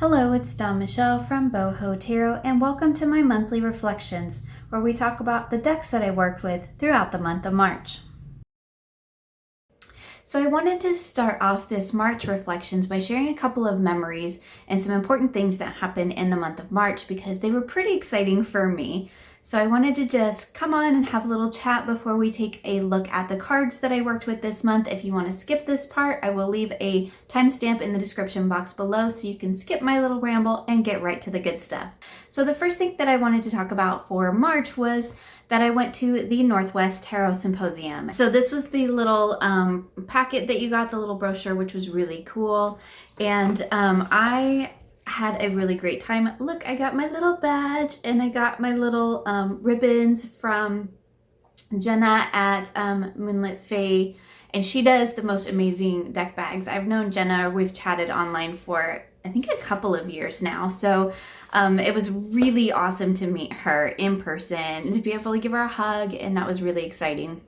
Hello, it's Dawn Michelle from Boho Tarot, and welcome to my monthly reflections, where we talk about the decks that I worked with throughout the month of March. So I wanted to start off this March reflections by sharing a couple of memories and some important things that happened in the month of March because they were pretty exciting for me. So I wanted to just come on and have a little chat before we take a look at the cards that I worked with this month. If you want to skip this part, I will leave a timestamp in the description box below so you can skip my little ramble and get right to the good stuff. So the first thing that I wanted to talk about for March was that I went to the Northwest Tarot Symposium. So this was the little packet that you got, the little brochure, which was really cool. And I had a really great time. Look, I got my little badge and I got my little ribbons from Jenna at Moonlit Fae, and she does the most amazing deck bags. I've known Jenna, we've chatted online for I think a couple of years now, so it was really awesome to meet her in person and to be able to give her a hug, and that was really exciting.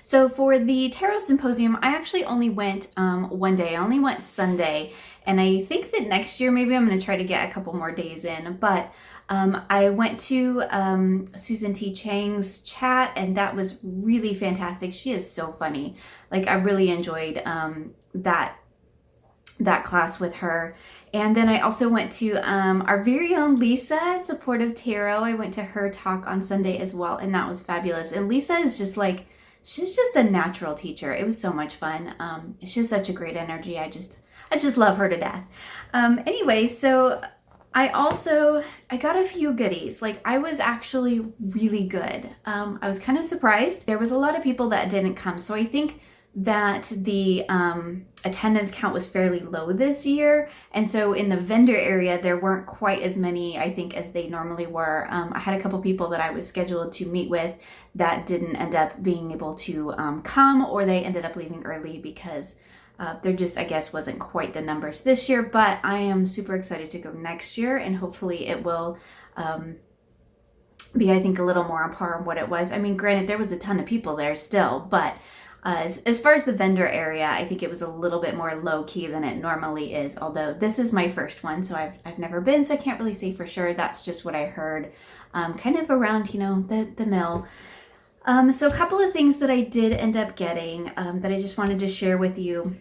So for the Tarot Symposium, I actually only went one day. I only went Sunday, and I think that next year maybe I'm going to try to get a couple more days in, but I went to Susan T. Chang's chat, and that was really fantastic. She is so funny. Like, I really enjoyed that class with her. And then I also went to our very own Lisa at Supportive Tarot. I went to her talk on Sunday as well, and that was fabulous. And Lisa is just like, she's just a natural teacher. It was so much fun. She has such a great energy. I just love her to death. Anyway, so I got a few goodies. Like, I was actually really good. I was kind of surprised. There was a lot of people that didn't come. So I think that the attendance count was fairly low this year. And so in the vendor area, there weren't quite as many, I think, as they normally were. I had a couple people that I was scheduled to meet with that didn't end up being able to come, or they ended up leaving early because there just, I guess, wasn't quite the numbers this year. But I am super excited to go next year, and hopefully it will be, I think, a little more on par with what it was. I mean, granted, there was a ton of people there still, but as far as the vendor area, I think it was a little bit more low-key than it normally is, although this is my first one, so I've never been, so I can't really say for sure. That's just what I heard kind of around, you know, the mill. So a couple of things that I did end up getting that I just wanted to share with you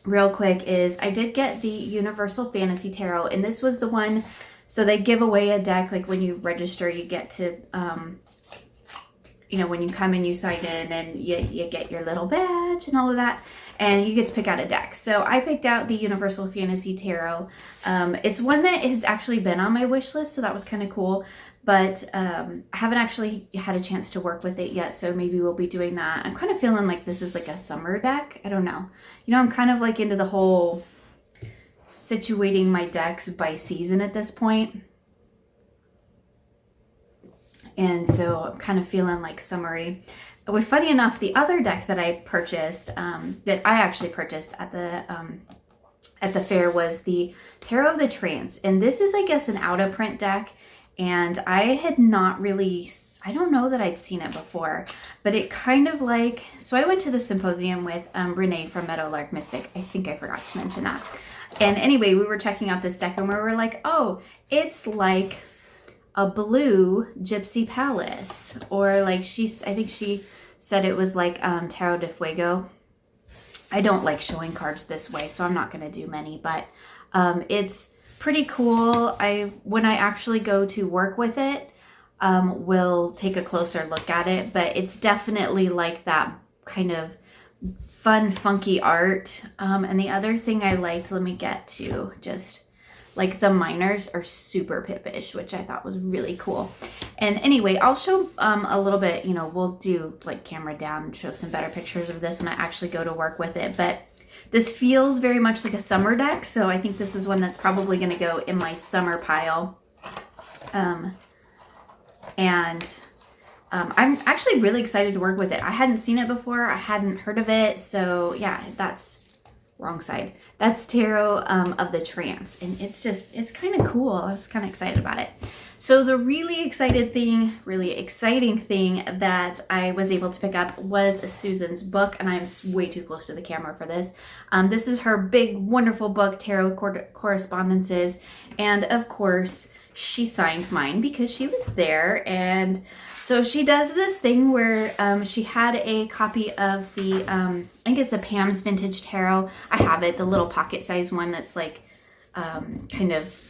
real quick is I did get the Universal Fantasy Tarot, and this was the one, so they give away a deck, like when you register, you get to you know, when you come and you sign in and you get your little badge and all of that, and you get to pick out a deck. So I picked out the Universal Fantasy Tarot. It's one that has actually been on my wish list, so that was kind of cool, but I haven't actually had a chance to work with it yet, so maybe we'll be doing that. I'm kind of feeling like this is like a summer deck. I don't know. You know, I'm kind of like into the whole situating my decks by season at this point. And so I'm kind of feeling like summery. But funny enough, the other deck that I purchased, that I actually purchased at the fair, was the Tarot of the Trance. And this is, I guess, an out-of-print deck. And I had not really, I don't know that I'd seen it before. But it kind of like, so I went to the symposium with Renee from Meadowlark Mystic. I think I forgot to mention that. And anyway, we were checking out this deck and we were like, oh, it's like a blue Gypsy Palace, or like I think she said it was like Tarot de Fuego. I don't like showing cards this way, so I'm not going to do many, but it's pretty cool. When I actually go to work with it, we'll take a closer look at it, but it's definitely like that kind of fun, funky art. And the other thing I liked, let me get to just, like, the miners are super pippish, which I thought was really cool. And anyway, I'll show a little bit, you know, we'll do like camera down and show some better pictures of this when I actually go to work with it. But this feels very much like a summer deck, so I think this is one that's probably going to go in my summer pile. I'm actually really excited to work with it. I hadn't seen it before. I hadn't heard of it. So yeah, that's wrong side. That's Tarot of the Trance, and it's kind of cool. I was kind of excited about it. So the really exciting thing that I was able to pick up was Susan's book, and I'm way too close to the camera for this. This is her big, wonderful book, Tarot Correspondences, and of course, she signed mine because she was there. And so she does this thing where she had a copy of the, I think it's a Pam's Vintage Tarot. I have it, the little pocket-sized one that's like kind of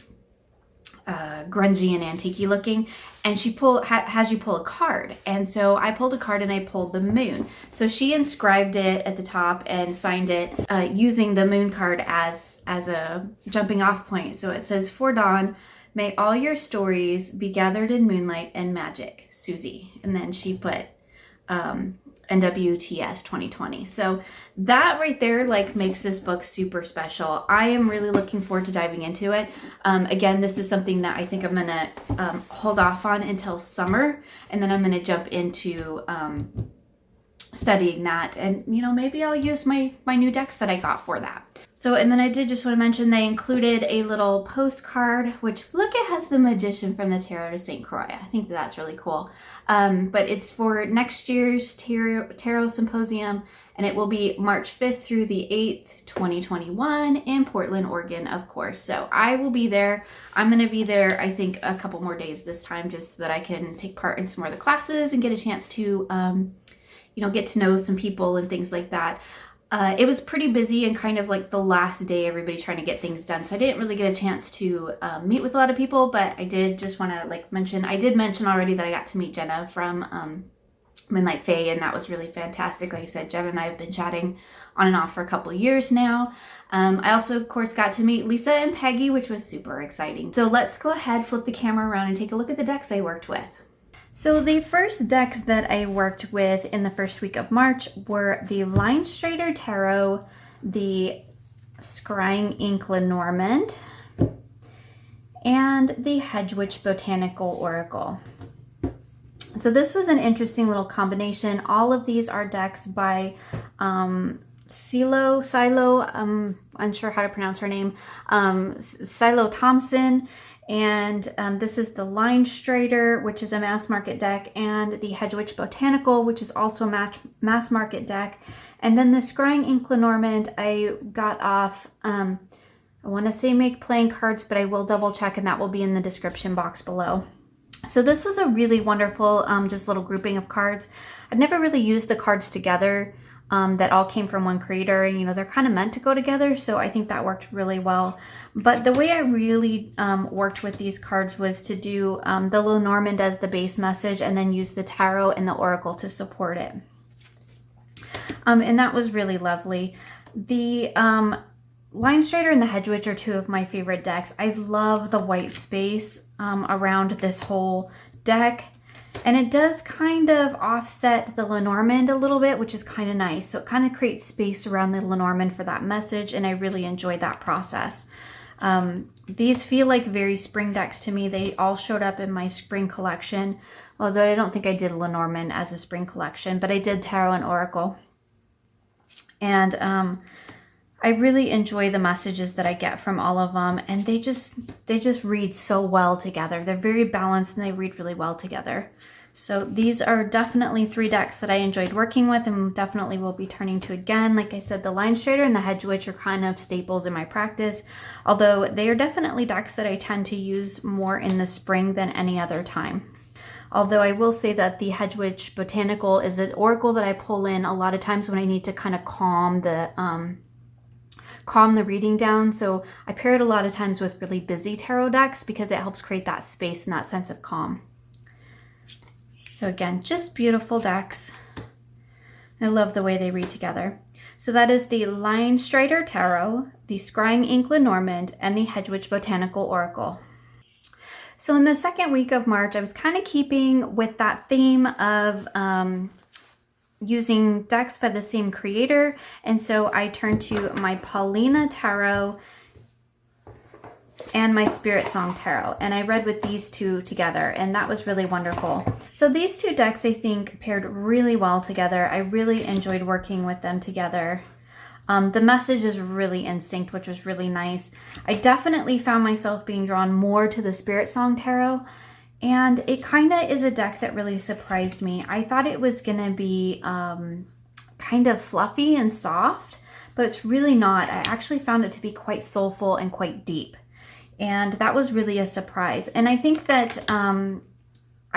grungy and antique-y looking, and she has you pull a card. And so I pulled a card and I pulled the moon. So she inscribed it at the top and signed it using the moon card as a jumping off point. So it says, "For Dawn, may all your stories be gathered in moonlight and magic, Susie." And then she put NWTS 2020. So that right there like makes this book super special. I am really looking forward to diving into it. Again, this is something that I think I'm gonna hold off on until summer, and then I'm gonna jump into studying that, and you know, maybe I'll use my new decks that I got for that. So, and then I did just want to mention they included a little postcard, which look, it has the Magician from the Tarot to St. Croix. I think that's really cool. But it's for next year's Tarot Symposium, and it will be March 5th through the 8th, 2021 in Portland, Oregon, of course. So I will be there. I'm going to be there, I think, a couple more days this time, just so that I can take part in some more of the classes and get a chance to, you know, get to know some people and things like that. It was pretty busy and kind of like the last day, everybody trying to get things done. So I didn't really get a chance to meet with a lot of people, but I did just want to like mention, I did mention already that I got to meet Jenna from Moonlight Fae, and that was really fantastic. Like I said, Jenna and I have been chatting on and off for a couple of years now. I also, of course, got to meet Lisa and Peggy, which was super exciting. So let's go ahead, flip the camera around and take a look at the decks I worked with. So the first decks that I worked with in the first week of March were the Line Strider Tarot, the Scrying Ink Lenormand, and the Hedge Witch Botanical Oracle. So this was an interesting little combination. All of these are decks by Silo, unsure how to pronounce her name, Silo Thompson. And this is the Line Strider, which is a mass market deck, and the Hedge Witch Botanical, which is also a mass market deck. And then the Scrying Ink Lenormand I got off, I want to say Make Playing Cards, but I will double check, and that will be in the description box below. So this was a really wonderful just little grouping of cards. I've never really used the cards together that all came from one creator, and you know, they're kind of meant to go together, so I think that worked really well. But the way I really worked with these cards was to do the Lenormand as the base message, and then use the Tarot and the Oracle to support it. And that was really lovely. The Line Strider and the Hedge Witch are two of my favorite decks. I love the white space around this whole deck. And it does kind of offset the Lenormand a little bit, which is kind of nice. So it kind of creates space around the Lenormand for that message, and I really enjoyed that process. These feel like very spring decks to me. They all showed up in my spring collection, although I don't think I did Lenormand as a spring collection, but I did Tarot and Oracle. And I really enjoy the messages that I get from all of them, and they just read so well together. They're very balanced and they read really well together. So these are definitely three decks that I enjoyed working with and definitely will be turning to again. Like I said, the Line Strider and the Hedge Witch are kind of staples in my practice, although they are definitely decks that I tend to use more in the spring than any other time. Although I will say that the Hedge Witch Botanical is an oracle that I pull in a lot of times when I need to kind of calm the reading down. So I pair it a lot of times with really busy tarot decks because it helps create that space and that sense of calm. So again, just beautiful decks. I love the way they read together. So that is the Line Strider Tarot, the Scrying Ink Lenormand, and the Hedge Witch Botanical Oracle. So in the second week of March, I was kind of keeping with that theme of using decks by the same creator, and so I turned to my Paulina Tarot and my Spirit Song Tarot, and I read with these two together, and that was really wonderful. So these two decks I think paired really well together. I really enjoyed working with them together. The message is really in sync, which was really nice. I definitely found myself being drawn more to the Spirit Song Tarot, and it kind of is a deck that really surprised me. I thought it was going to be kind of fluffy and soft, but it's really not. I actually found it to be quite soulful and quite deep, and that was really a surprise. And I think that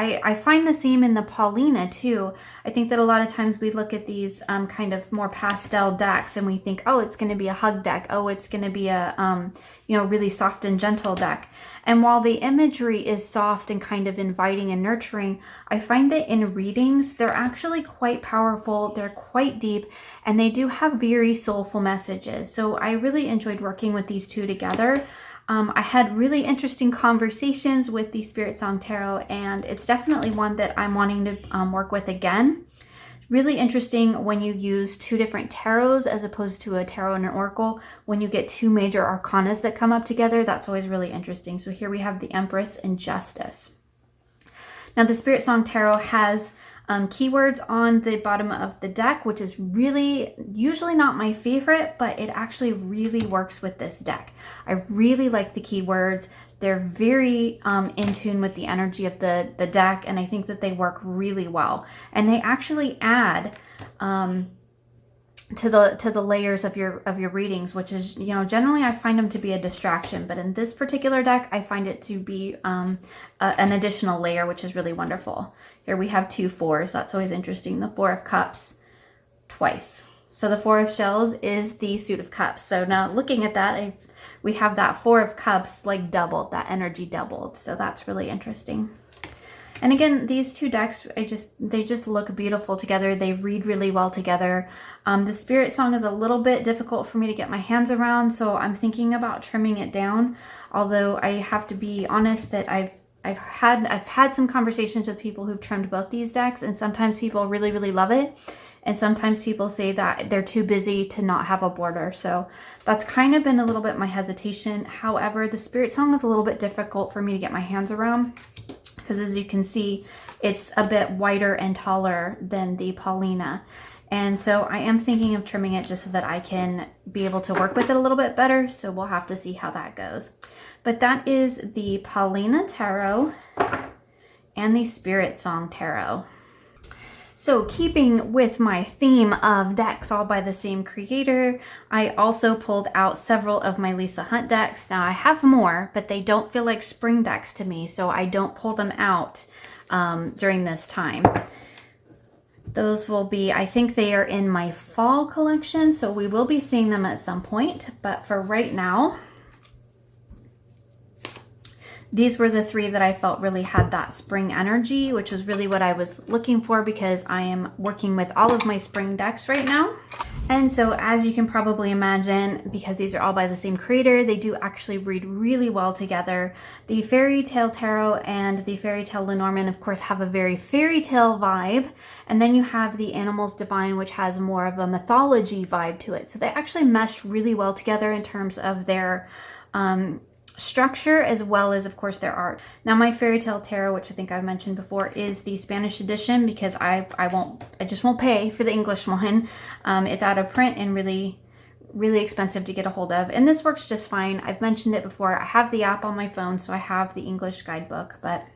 I find the same in the Paulina too. I think that a lot of times we look at these kind of more pastel decks and we think, oh, it's going to be a hug deck. Oh, it's going to be a, really soft and gentle deck. And while the imagery is soft and kind of inviting and nurturing, I find that in readings, they're actually quite powerful. They're quite deep, and they do have very soulful messages. So I really enjoyed working with these two together. I had really interesting conversations with the Spirit Song Tarot, and it's definitely one that I'm wanting to work with again. Really interesting when you use two different tarots as opposed to a tarot and an oracle. When you get two major arcanas that come up together, that's always really interesting. So here we have the Empress and Justice. Now the Spirit Song Tarot has keywords on the bottom of the deck, which is really usually not my favorite, but it actually really works with this deck. I really like the keywords. They're very in tune with the energy of the deck, and I think that they work really well. And they actually add to the layers of your readings, which is, generally I find them to be a distraction, but in this particular deck I find it to be an additional layer, which is really wonderful. Here we have 2 4s. That's always interesting. The 4 of Cups twice. So the 4 of Shells is the Suit of Cups. So now looking at that, we have that 4 of Cups like doubled, that energy doubled. So that's really interesting. And again, these two decks, they just look beautiful together. They read really well together. The Spirit Song is a little bit difficult for me to get my hands around, so I'm thinking about trimming it down. Although I have to be honest that I've had some conversations with people who've trimmed both these decks, and sometimes people really, really love it. And sometimes people say that they're too busy to not have a border. So that's kind of been a little bit my hesitation. However, the Spirit Song is a little bit difficult for me to get my hands around, because as you can see, it's a bit wider and taller than the Paulina. And so I am thinking of trimming it just so that I can be able to work with it a little bit better. So we'll have to see how that goes. But that is the Paulina Tarot and the Spirit Song Tarot. So keeping with my theme of decks all by the same creator, I also pulled out several of my Lisa Hunt decks. Now I have more, but they don't feel like spring decks to me, so I don't pull them out during this time. Those will be, I think they are in my fall collection, so we will be seeing them at some point. But for right now, these were the 3 that I felt really had that spring energy, which was really what I was looking for, because I am working with all of my spring decks right now. And so as you can probably imagine, because these are all by the same creator, they do actually read really well together. The Fairy Tale Tarot and the Fairy Tale Lenormand, of course, have a very fairy tale vibe. And then you have the Animals Divine, which has more of a mythology vibe to it. So they actually meshed really well together in terms of their structure, as well as, of course, their art. Now my Fairy Tale Tarot, which I think I've mentioned before, is the Spanish edition, because I just won't pay for the English one. It's out of print and really, really expensive to get a hold of. And this works just fine. I've mentioned it before. I have the app on my phone, so I have the English guidebook, but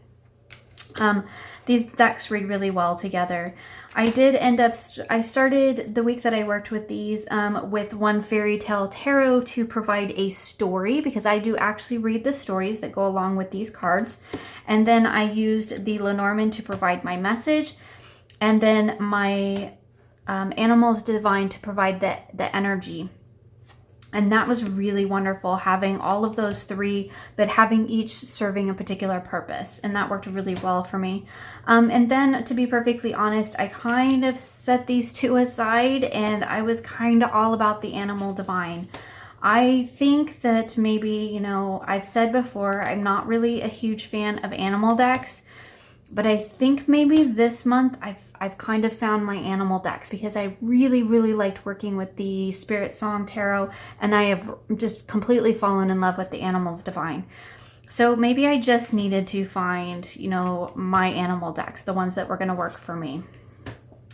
these decks read really well together. I started the week that I worked with these with one Fairy Tale Tarot to provide a story, because I do actually read the stories that go along with these cards. And then I used the Lenormand to provide my message, and then my Animals Divine to provide the energy. And that was really wonderful, having all of those 3, but having each serving a particular purpose. And that worked really well for me. And then, to be perfectly honest, I kind of set these 2 aside, and I was kind of all about the Animal Divine. I think that maybe, I've said before, I'm not really a huge fan of animal decks. But I think maybe this month I've kind of found my animal decks, because I really, really liked working with the Spirit Song Tarot, and I have just completely fallen in love with the Animals Divine. So maybe I just needed to find, my animal decks, the ones that were going to work for me.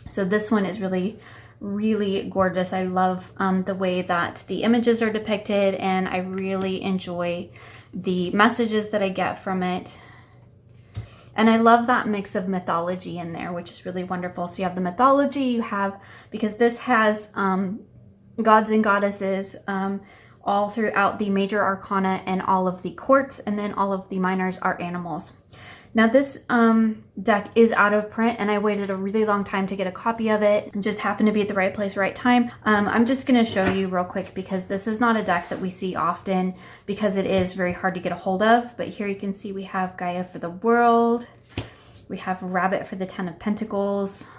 So this one is really, really gorgeous. I love the way that the images are depicted, and I really enjoy the messages that I get from it. And I love that mix of mythology in there, which is really wonderful. So you have the mythology, you have, because this has gods and goddesses all throughout the major arcana and all of the courts, and then all of the minors are animals. Now this deck is out of print, and I waited a really long time to get a copy of it, and just happened to be at the right place, right time. I'm just going to show you real quick, because this is not a deck that we see often, because it is very hard to get a hold of. But here you can see we have Gaia for the World, we have Rabbit for the Ten of Pentacles,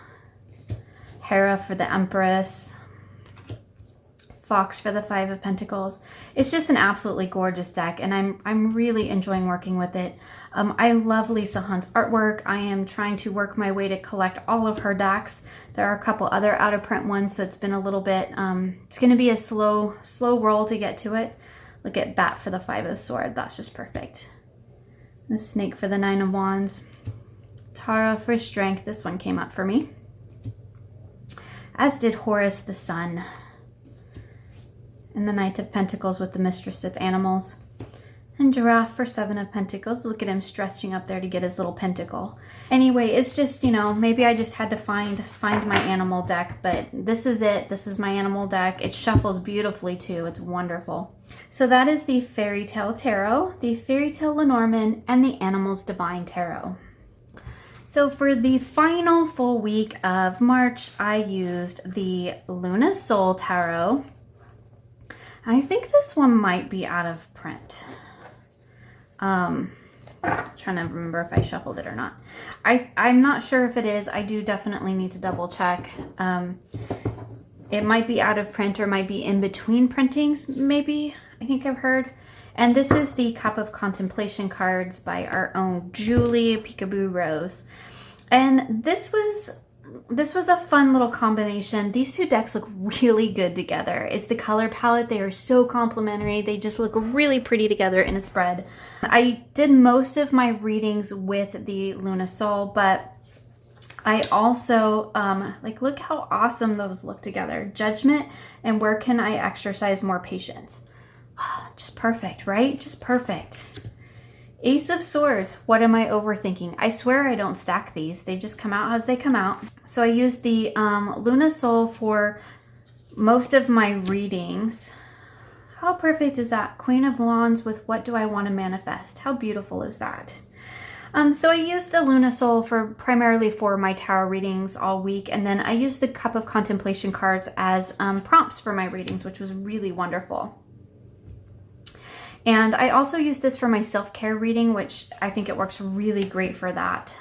Hera for the Empress, Fox for the Five of Pentacles. It's just an absolutely gorgeous deck, and I'm really enjoying working with it. I love Lisa Hunt's artwork. I am trying to work my way to collect all of her decks. There are a couple other out of print ones, so it's been a little bit, it's going to be a slow roll to get to it. Look at Bat for the Five of Swords. That's just perfect. The Snake for the Nine of Wands. Tara for Strength. This one came up for me. As did Horus the Sun. And the Knight of Pentacles with the Mistress of Animals. And Giraffe for Seven of Pentacles. Look at him stretching up there to get his little pentacle. Anyway, it's just, you know, maybe I just had to find my animal deck, but this is it. This is my animal deck. It shuffles beautifully too. It's wonderful. So that is the Fairy Tale Tarot, the Fairy Tale Lenormand, and the Animals Divine Tarot. So for the final full week of March, I used the Luna Soul Tarot. I think this one might be out of print. Trying to remember if I shuffled it or not. I'm not sure if it is. I do definitely need to double check. It might be out of print, or might be in between printings, maybe, I think I've heard. And this is the Cup of Contemplation cards by our own Julie Peekaboo Rose. And this was a fun little combination. These two decks look really good together. It's the color palette. They are so complementary. They just look really pretty together in a spread. I did most of my readings with the Luna Soul, but I also, look how awesome those look together. Judgment and Where Can I Exercise More Patience? Oh, just perfect, right? Just perfect. Ace of Swords, what am I overthinking? I swear I don't stack these. They just come out as they come out. So I used the Luna Soul for most of my readings. How perfect is that? Queen of Wands with What Do I Want to Manifest? How beautiful is that? So I used the Luna Soul primarily for my tarot readings all week, and then I used the Cup of Contemplation cards as prompts for my readings, which was really wonderful. And I also use this for my self-care reading, which I think it works really great for that.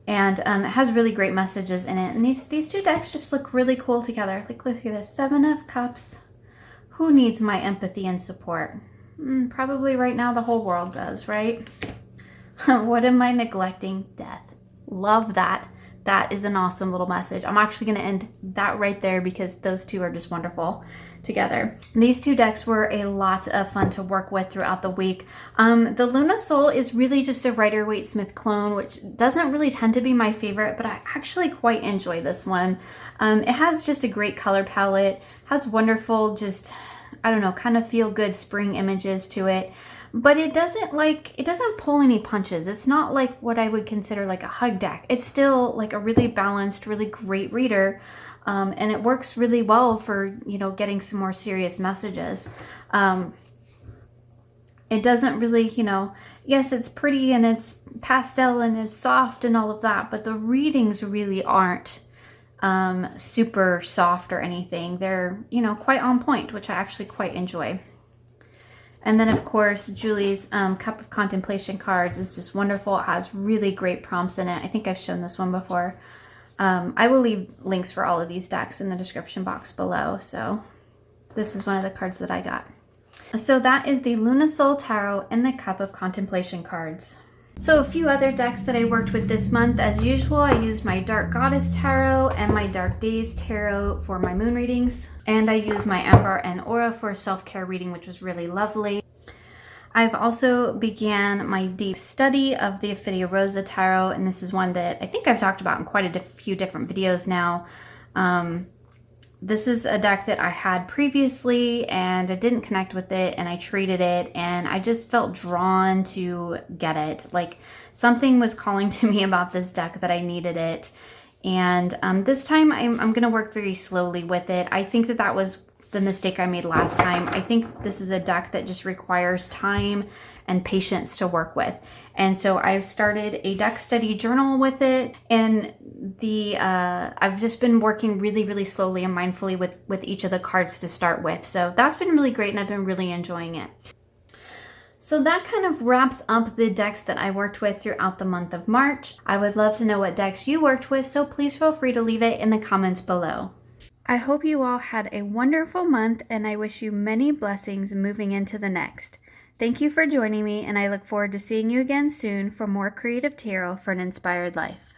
And it has really great messages in it. And these two decks just look really cool together. Like, look at this, Seven of Cups. Who needs my empathy and support? Probably right now the whole world does, right? What am I neglecting? Death. Love that. That is an awesome little message. I'm actually going to end that right there, because those two are just wonderful together. These two decks were a lot of fun to work with throughout the week. The Luna Soul is really just a Rider-Waite-Smith clone, which doesn't really tend to be my favorite, but I actually quite enjoy this one. It has just a great color palette, has wonderful, just, I don't know, kind of feel good spring images to it. But it doesn't pull any punches. It's not like what I would consider like a hug deck. It's still like a really balanced, really great reader. And it works really well for, you know, getting some more serious messages. It doesn't really, you know, yes, it's pretty and it's pastel and it's soft and all of that, but the readings really aren't super soft or anything. They're, you know, quite on point, which I actually quite enjoy. And then, of course, Julie's Cup of Contemplation cards is just wonderful. It has really great prompts in it. I think I've shown this one before. I will leave links for all of these decks in the description box below. So this is one of the cards that I got. So that is the Luna Soul Tarot and the Cup of Contemplation cards. So a few other decks that I worked with this month. As usual, I used my Dark Goddess Tarot and my Dark Days Tarot for my moon readings. And I used my Ember and Aura for a self-care reading, which was really lovely. I've also began my deep study of the Ophidia Rosa Tarot, and this is one that I think I've talked about in quite a few different videos now. This is a deck that I had previously and I didn't connect with it, and I traded it, and I just felt drawn to get it. Like something was calling to me about this deck that I needed it. And this time I'm going to work very slowly with it. I think that was the mistake I made last time. I think this is a deck that just requires time and patience to work with. And so I've started a deck study journal with it, and I've just been working really slowly and mindfully with each of the cards to start with. So that's been really great, and I've been really enjoying it. So that kind of wraps up the decks that I worked with throughout the month of March. I would love to know what decks you worked with, so please feel free to leave it in the comments below. I hope you all had a wonderful month, and I wish you many blessings moving into the next. Thank you for joining me, and I look forward to seeing you again soon for more creative tarot for an inspired life.